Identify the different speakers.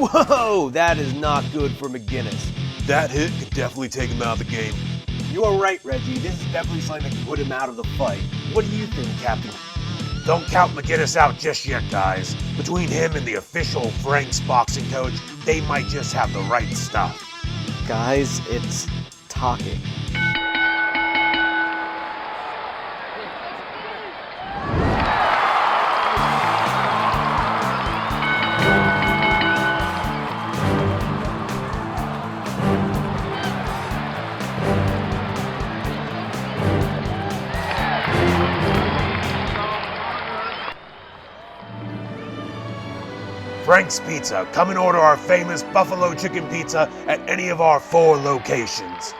Speaker 1: Whoa, that is not good for McGinnis.
Speaker 2: That hit could definitely take him out of the game.
Speaker 1: You are right, Reggie. This is definitely something that can put him out of the fight. What do you think, Captain?
Speaker 3: Don't count McGinnis out just yet, guys. Between him and the official Frank's boxing coach, they might just have the right stuff.
Speaker 1: Guys, it's talking.
Speaker 3: Frank's Pizza. Come and order our famous buffalo chicken pizza at any of our 4 locations.